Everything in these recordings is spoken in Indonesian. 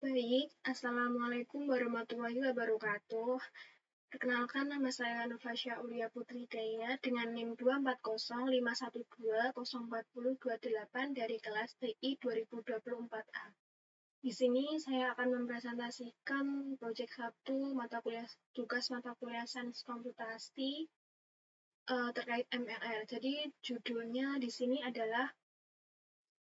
Baik, Assalamualaikum warahmatullahi wabarakatuh. Perkenalkan, nama saya Nufasya Ulia Putri Daya dengan NIM 24051204028 dari kelas TI 2024A. Di sini saya akan mempresentasikan proyek 1 tugas mata kuliah Sains Komputasi terkait MLR. Jadi judulnya di sini adalah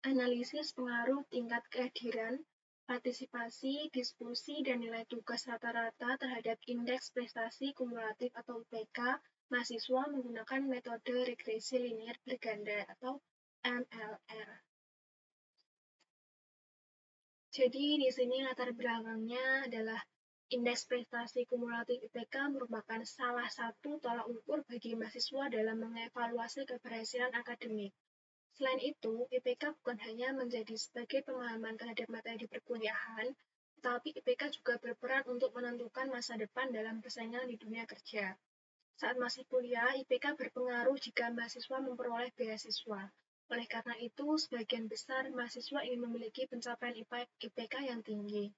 analisis pengaruh tingkat kehadiran, partisipasi, diskusi, dan nilai tugas rata-rata terhadap indeks prestasi kumulatif atau UPK mahasiswa menggunakan metode regresi linier berganda atau MLR. Jadi di sini latar belakangnya adalah indeks prestasi kumulatif IPK merupakan salah satu tolak ukur bagi mahasiswa dalam mengevaluasi keberhasilan akademik. Selain itu, IPK bukan hanya menjadi sebagai pemahaman terhadap materi perkuliahan, tetapi IPK juga berperan untuk menentukan masa depan dalam persaingan di dunia kerja. Saat masih kuliah, IPK berpengaruh jika mahasiswa memperoleh beasiswa. Oleh karena itu, sebagian besar mahasiswa ingin memiliki pencapaian IPK yang tinggi.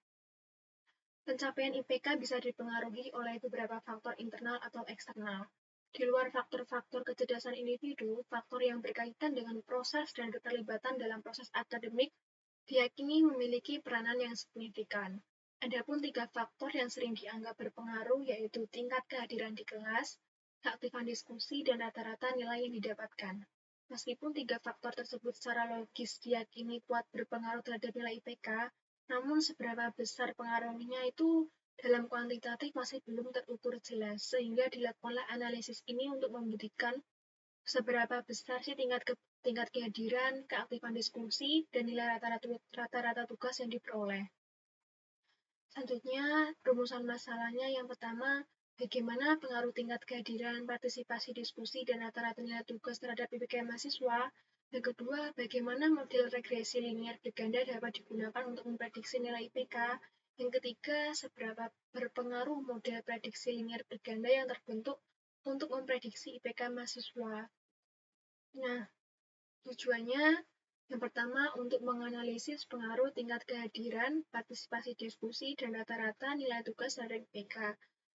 Pencapaian IPK bisa dipengaruhi oleh beberapa faktor internal atau eksternal. Di luar faktor-faktor kecerdasan individu, faktor yang berkaitan dengan proses dan keterlibatan dalam proses akademik diyakini memiliki peranan yang signifikan. Adapun 3 faktor yang sering dianggap berpengaruh yaitu tingkat kehadiran di kelas, keaktifan diskusi, dan rata-rata nilai yang didapatkan. Meskipun 3 faktor tersebut secara logis diyakini kuat berpengaruh terhadap nilai IPK, namun seberapa besar pengaruhnya itu dalam kuantitatif masih belum terukur jelas, sehingga dilakukanlah analisis ini untuk membuktikan seberapa besar sih tingkat kehadiran, keaktifan diskusi, dan nilai rata-rata tugas yang diperoleh. Selanjutnya, rumusan masalahnya yang pertama, bagaimana pengaruh tingkat kehadiran, partisipasi diskusi, dan rata-rata nilai tugas terhadap IPK mahasiswa. Yang kedua, bagaimana model regresi linier berganda dapat digunakan untuk memprediksi nilai IPK. Yang ketiga, seberapa berpengaruh model prediksi linier berganda yang terbentuk untuk memprediksi IPK mahasiswa. Nah, tujuannya yang pertama untuk menganalisis pengaruh tingkat kehadiran, partisipasi diskusi, dan rata-rata nilai tugas dari IPK.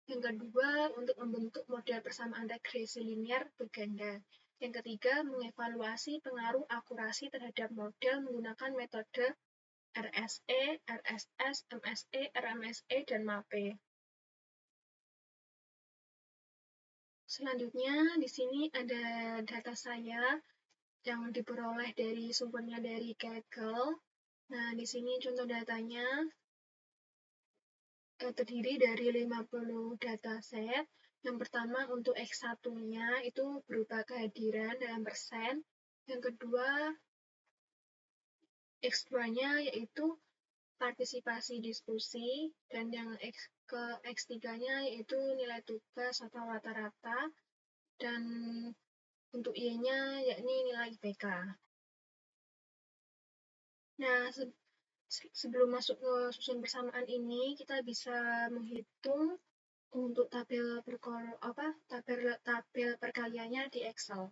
Yang kedua, untuk membentuk model persamaan regresi linier berganda. Yang ketiga, mengevaluasi pengaruh akurasi terhadap model menggunakan metode RSE, RSS, MSE, RMSE, dan MAPE. Selanjutnya, di sini ada data saya yang diperoleh dari sumbernya dari Kaggle. Nah, di sini contoh datanya terdiri dari 50 dataset. Yang pertama untuk X1-nya itu berupa kehadiran dalam persen. Yang kedua, X2-nya yaitu partisipasi diskusi. Dan yang X3-nya yaitu nilai tugas atau rata-rata. Dan untuk Y-nya yakni nilai IPK. Nah, sebelum masuk ke susun persamaan ini, kita bisa menghitung untuk tabel perkaliannya di Excel.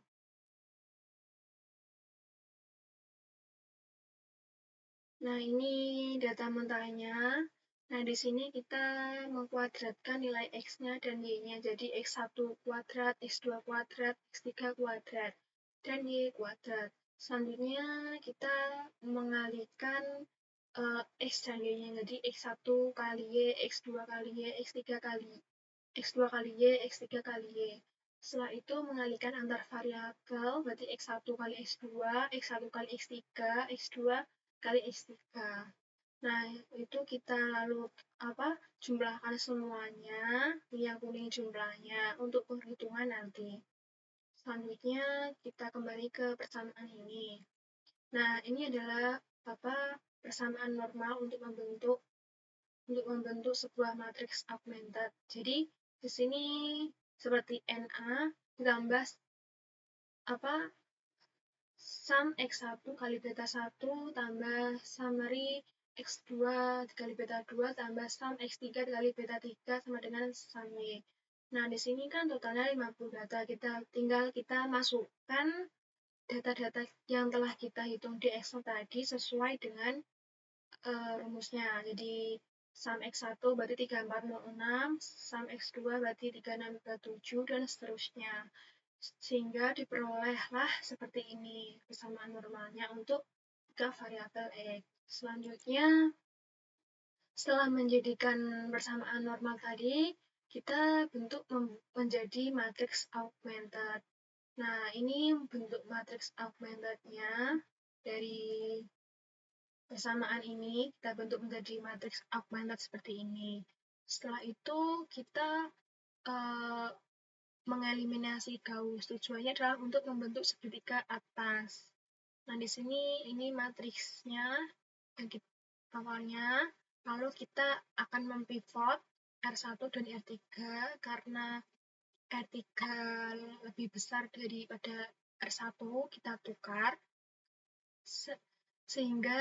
Nah, ini data mentahnya. Nah, di sini kita mengkuadratkan nilai X-nya dan Y-nya. Jadi, X1 kuadrat, X2 kuadrat, X3 kuadrat, dan Y kuadrat. Selanjutnya, kita mengalihkan X dan Y-nya. Jadi, X1 kali Y, X2 kali Y, X3 kali X2 kali Y, X3 kali Y. Setelah itu mengalihkan antar variabel, berarti X1 kali X2, X1 kali X3, X2 kali X3. Nah, itu kita lalu jumlahkan semuanya, yang kuning jumlahnya untuk perhitungan nanti. Selanjutnya kita kembali ke persamaan ini. Nah, ini adalah persamaan normal untuk membentuk sebuah matriks augmented. Jadi di sini seperti NA ditambah sum X1 kali beta 1 tambah summary X2 kali beta 2 tambah sum X3 kali beta 3 sama dengan sum Y. Nah, di sini kan totalnya 50 data. Tinggal kita masukkan data-data yang telah kita hitung di Excel tadi sesuai dengan rumusnya. Jadi sum X1 berarti 3406, sum X2 berarti 3627, dan seterusnya. Sehingga diperolehlah seperti ini persamaan normalnya untuk 3 variabel X. Selanjutnya, setelah menjadikan persamaan normal tadi, kita bentuk menjadi matriks augmented. Nah, ini bentuk matriks augmented-nya. Dari persamaan ini kita bentuk menjadi matriks augmented seperti ini. Setelah itu kita mengeliminasi Gauss. Tujuannya adalah untuk membentuk segitiga atas. Nah, di sini ini matriksnya yang awalnya. Lalu kita akan mempivot R1 dan R3 karena R3 lebih besar daripada R1, kita tukar sehingga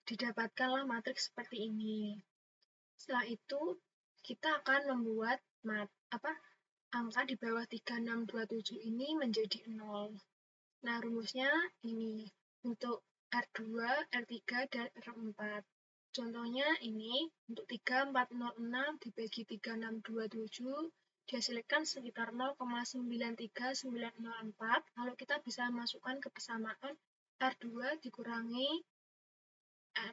didapatkanlah matriks seperti ini. Setelah itu, kita akan membuat angka di bawah 3627 ini menjadi 0. Nah, rumusnya ini untuk R2, R3, dan R4. Contohnya ini, untuk 3406 dibagi 3627, dihasilkan sekitar 0,93904, lalu kita bisa masukkan ke persamaan R2 dikurangi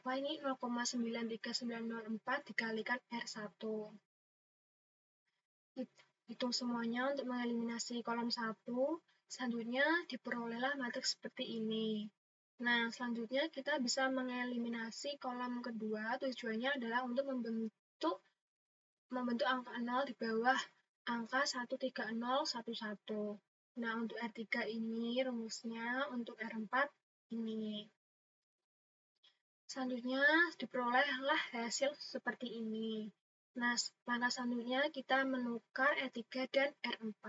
0,93904 dikalikan R1. Hitung semuanya untuk mengeliminasi kolom 1. Selanjutnya diperolehlah matriks seperti ini. Nah, selanjutnya kita bisa mengeliminasi kolom kedua. Tujuannya adalah untuk membentuk angka 0 di bawah angka 13011. Nah, untuk R3 ini rumusnya, untuk R4 ini. Selanjutnya diperolehlah hasil seperti ini. Nah, langkah selanjutnya kita menukar R3 dan R4.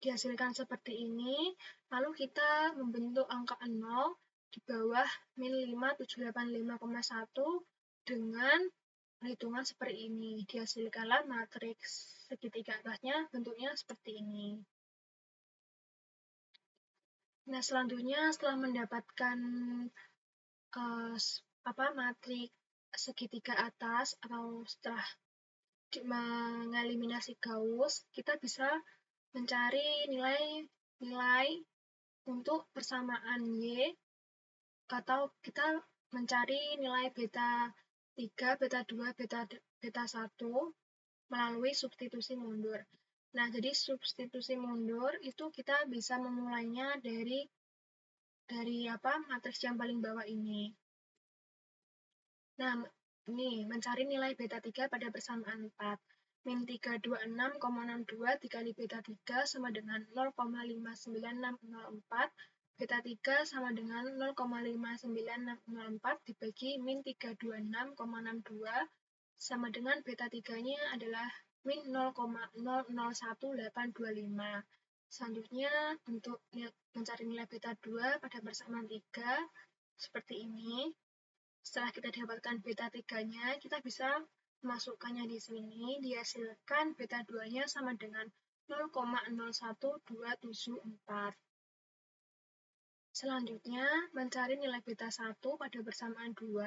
Dihasilkan seperti ini, lalu kita membentuk angka 0 di bawah min 5785,1 dengan perhitungan seperti ini. Dihasilkanlah matriks segitiga atasnya bentuknya seperti ini. Nah, selanjutnya setelah mendapatkan matriks segitiga atas atau setelah mengeliminasi Gauss, kita bisa mencari nilai untuk persamaan Y, atau kita mencari nilai beta 3, beta 2, beta 1 melalui substitusi mundur. Nah, jadi substitusi mundur itu kita bisa memulainya dari matriks yang paling bawah ini. Nah, ini mencari nilai beta 3 pada persamaan 4. Min 326,62 dikali beta 3 sama dengan 0,59604. Beta 3 sama dengan 0,59604 dibagi min 326,62 sama dengan beta 3-nya adalah min 0,001825. Selanjutnya, untuk mencari nilai beta 2 pada persamaan 3, seperti ini. Setelah kita dapatkan beta 3-nya, kita bisa memasukkannya di sini, dihasilkan beta 2-nya sama dengan 0,01274. Selanjutnya, mencari nilai beta 1 pada persamaan 2,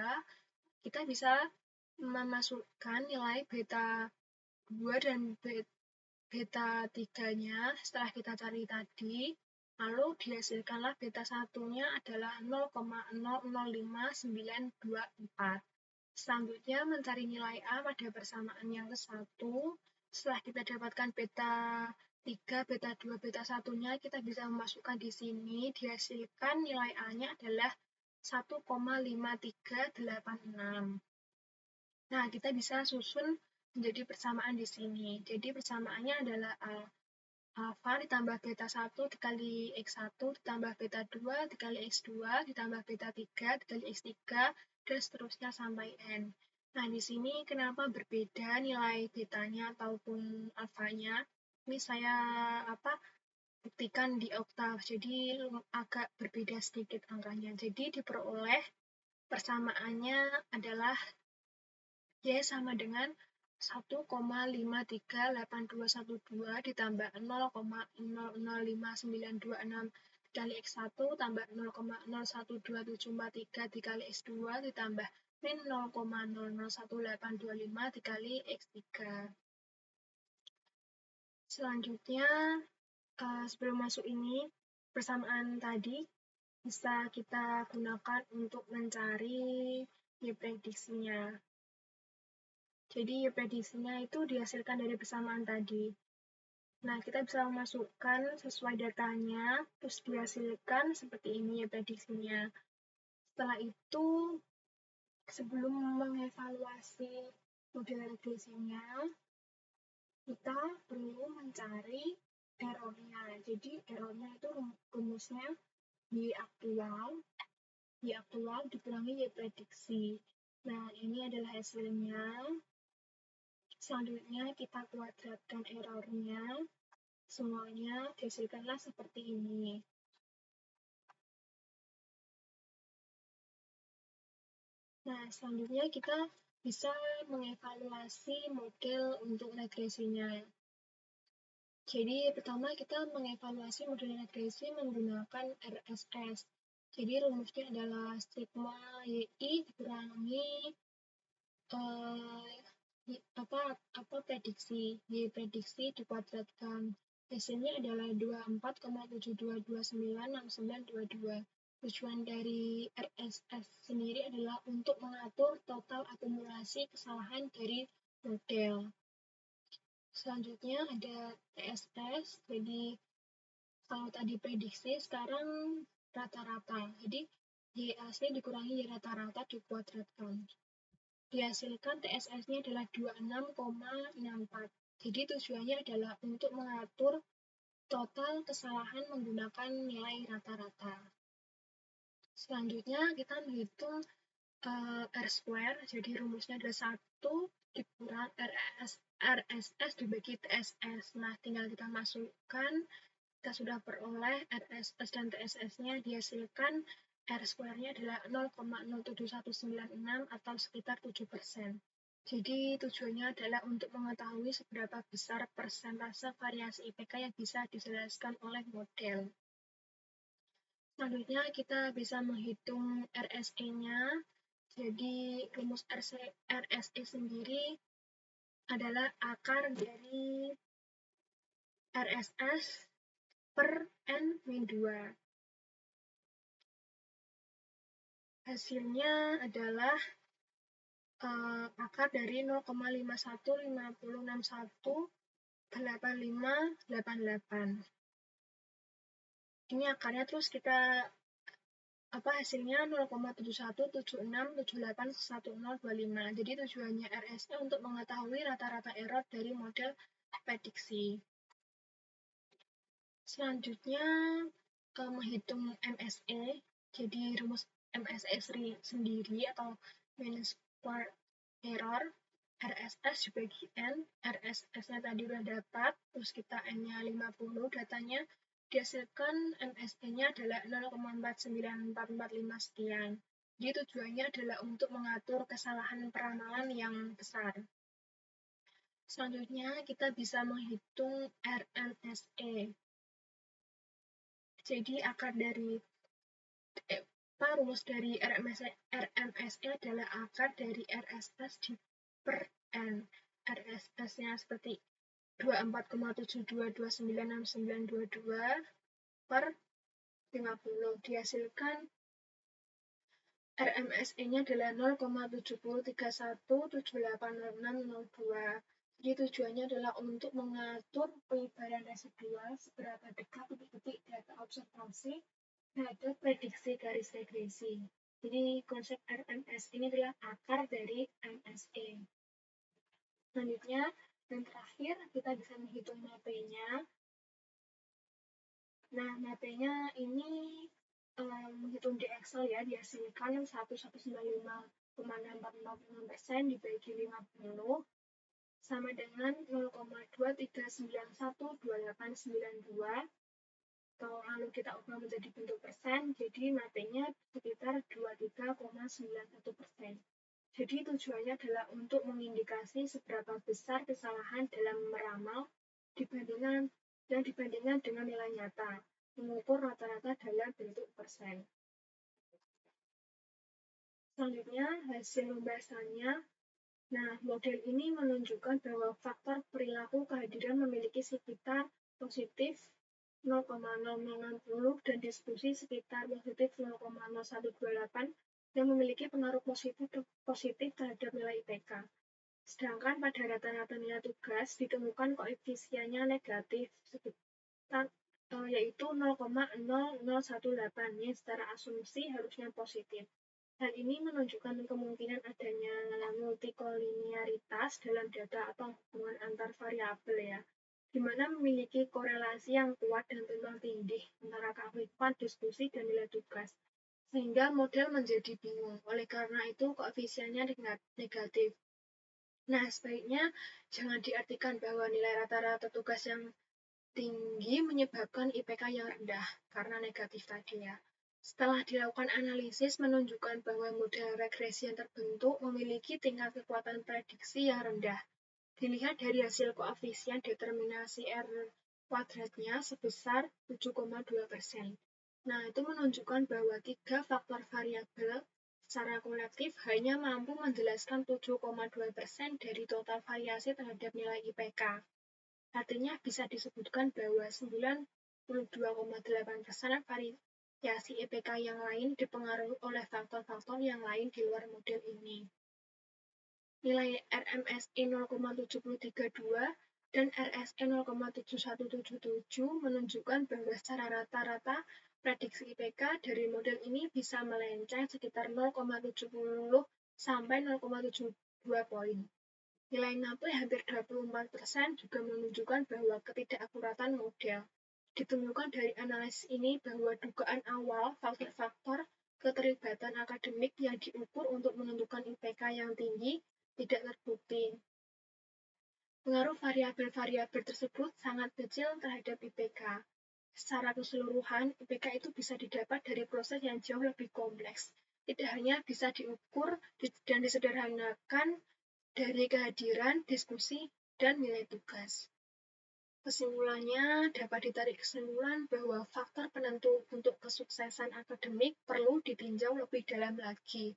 kita bisa memasukkan nilai beta 2 dan beta 3-nya setelah kita cari tadi, lalu dihasilkanlah beta 1-nya adalah 0,005924. Selanjutnya mencari nilai A pada persamaan yang ke-1. Setelah kita dapatkan beta 3, beta 2, beta 1-nya, kita bisa memasukkan di sini, dihasilkan nilai A-nya adalah 1,5386. Nah, kita bisa susun menjadi persamaan di sini. Jadi persamaannya adalah alfa ditambah beta 1 dikali X1 ditambah beta 2 dikali X2 ditambah beta 3 dikali X3 dan seterusnya sampai N. Nah, di sini kenapa berbeda nilai betanya ataupun alfanya? Ini saya buktikan di oktav, jadi agak berbeda sedikit angkanya. Jadi diperoleh persamaannya adalah Y sama dengan 1,538212 ditambah 0,005926 dikali X1 tambah 0,012743 dikali X2 ditambah min 0,001825 dikali X3. Selanjutnya, sebelum masuk ini, persamaan tadi bisa kita gunakan untuk mencari Y prediksinya. Jadi Y prediksinya itu dihasilkan dari persamaan tadi. Nah, kita bisa memasukkan sesuai datanya, terus dihasilkan seperti ini Y prediksinya. Setelah itu, sebelum mengevaluasi model regresinya, kita perlu mencari errornya. Jadi errornya itu rumusnya Y aktual dikurangi Y prediksi. Nah, ini adalah hasilnya. Selanjutnya kita kuadratkan errornya. Semuanya dihasilkanlah seperti ini. Nah, selanjutnya kita bisa mengevaluasi model untuk regresinya. Jadi, pertama kita mengevaluasi model regresi menggunakan RSS. Jadi, rumusnya adalah sigma YI dikurangi prediksi. Y prediksi dikuadratkan. Hasilnya adalah 24,72296922. Tujuan dari RSS sendiri adalah untuk mengatur total akumulasi kesalahan dari model. Selanjutnya ada TSS, jadi kalau tadi prediksi, sekarang rata-rata. Jadi Y asli dikurangi Y rata-rata dikuadratkan. Dihasilkan TSS-nya adalah 26,64. Jadi tujuannya adalah untuk mengatur total kesalahan menggunakan nilai rata-rata. Selanjutnya kita menghitung R-square, jadi rumusnya adalah 1 dikurang RSS dibagi TSS. Nah, tinggal kita masukkan, kita sudah peroleh RSS dan TSS-nya, dihasilkan R-square-nya adalah 0,07196 atau sekitar 7%. Jadi tujuannya adalah untuk mengetahui seberapa besar persentase variasi IPK yang bisa dijelaskan oleh model. Selanjutnya kita bisa menghitung RSE-nya. Jadi rumus RSE sendiri adalah akar dari RSS per N-2. Hasilnya adalah akar dari 0,515618588. Ini akarnya, terus kita hasilnya 0,7176781025. Jadi tujuannya RSE untuk mengetahui rata-rata error dari model prediksi. Selanjutnya menghitung MSE. Jadi rumus MSE sendiri atau mean square error, RSS dibagi N, RSS-nya tadi udah dapat, terus kita N-nya 50 datanya, dihasilkan MSE-nya adalah 0,49445 sekian. Jadi tujuannya adalah untuk mengatur kesalahan peramalan yang besar. Selanjutnya kita bisa menghitung RMSE. Jadi akar dari rumus dari RMSE adalah akar dari RSS per N. RSS-nya seperti 24,72296922 per 50. Dihasilkan RMSE-nya adalah 0,7031780602. Jadi tujuannya adalah untuk mengatur penyebaran residual seberapa dekat titik-titik data observasi terhadap prediksi garis regresi. Jadi konsep RMS ini adalah akar dari MSE. Selanjutnya, yang terakhir kita bisa menghitung MAP-nya. Nah, MAP-nya ini menghitung di Excel ya, dihasilkan 1195,6456% dibagi 50 sama dengan 0,23912892. Kalau lalu kita ubah menjadi bentuk persen, jadi MAP-nya sekitar 23,91%. Jadi tujuannya adalah untuk mengindikasi seberapa besar kesalahan dalam meramal dibandingkan dengan nilai nyata. mengukur rata-rata dalam bentuk persen. Selanjutnya, hasil pembahasannya. Nah, model ini menunjukkan bahwa faktor perilaku kehadiran memiliki sekitar positif 0,0060 dan diskusi sekitar positif 0,0128 yang memiliki pengaruh positif terhadap nilai IPK. Sedangkan pada rata-rata nilai tugas ditemukan koefisiennya negatif sekitar yaitu 0,0018 yang secara asumsi harusnya positif. Hal ini menunjukkan kemungkinan adanya multikolinearitas dalam data atau hubungan antar variabel ya, di mana memiliki korelasi yang kuat dan tumpang tindih antara keaktifan diskusi dan nilai tugas, sehingga model menjadi bingung. Oleh karena itu, koefisiennya negatif. Nah, sebaiknya jangan diartikan bahwa nilai rata-rata tugas yang tinggi menyebabkan IPK yang rendah, karena negatif tadi ya. Setelah dilakukan analisis menunjukkan bahwa model regresi yang terbentuk memiliki tingkat kekuatan prediksi yang rendah. Dilihat dari hasil koefisien determinasi R kuadratnya sebesar 7,2%. Nah, itu menunjukkan bahwa 3 faktor variabel secara kolektif hanya mampu menjelaskan 7,2% dari total variasi terhadap nilai IPK. Artinya bisa disebutkan bahwa 92,8% variasi IPK yang lain dipengaruhi oleh faktor-faktor yang lain di luar model ini. Nilai RMSI 0,732 dan RSE 0,7177 menunjukkan bahwa secara rata-rata prediksi IPK dari model ini bisa melenceng sekitar 0,70 sampai 0,72 poin. Nilai NAPLE hampir 24% juga menunjukkan bahwa ketidakakuratan model. Ditemukan dari analisis ini bahwa dugaan awal faktor-faktor keterlibatan akademik yang diukur untuk menentukan IPK yang tinggi tidak terbukti. Pengaruh variabel-variabel tersebut sangat kecil terhadap IPK. Secara keseluruhan, IPK itu bisa didapat dari proses yang jauh lebih kompleks. Tidak hanya bisa diukur dan disederhanakan dari kehadiran, diskusi, dan nilai tugas. Kesimpulannya, dapat ditarik kesimpulan bahwa faktor penentu untuk kesuksesan akademik perlu ditinjau lebih dalam lagi.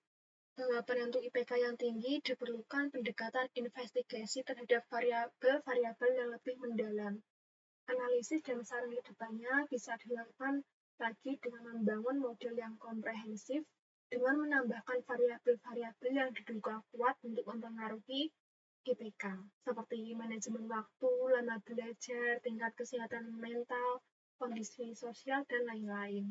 Bahwa penentu IPK yang tinggi diperlukan pendekatan investigasi terhadap variabel-variabel yang lebih mendalam. Analisis dan saran ke depannya bisa dilakukan lagi dengan membangun model yang komprehensif dengan menambahkan variabel-variabel yang diduga kuat untuk mempengaruhi IPK, seperti manajemen waktu, lama belajar, tingkat kesehatan mental, kondisi sosial, dan lain-lain.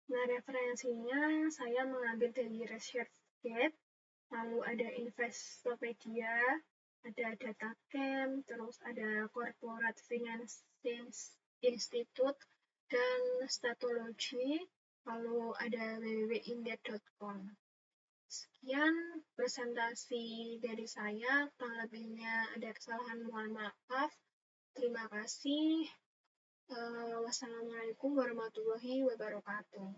Nah, referensinya saya mengambil dari ResearchGate, lalu ada Investopedia, ada DataCamp, terus ada Corporate Finance Institute, dan Statology, lalu ada www.indep.com. Sekian presentasi dari saya, kurang lebihnya ada kesalahan, mohon maaf. Terima kasih. Wassalamualaikum warahmatullahi wabarakatuh.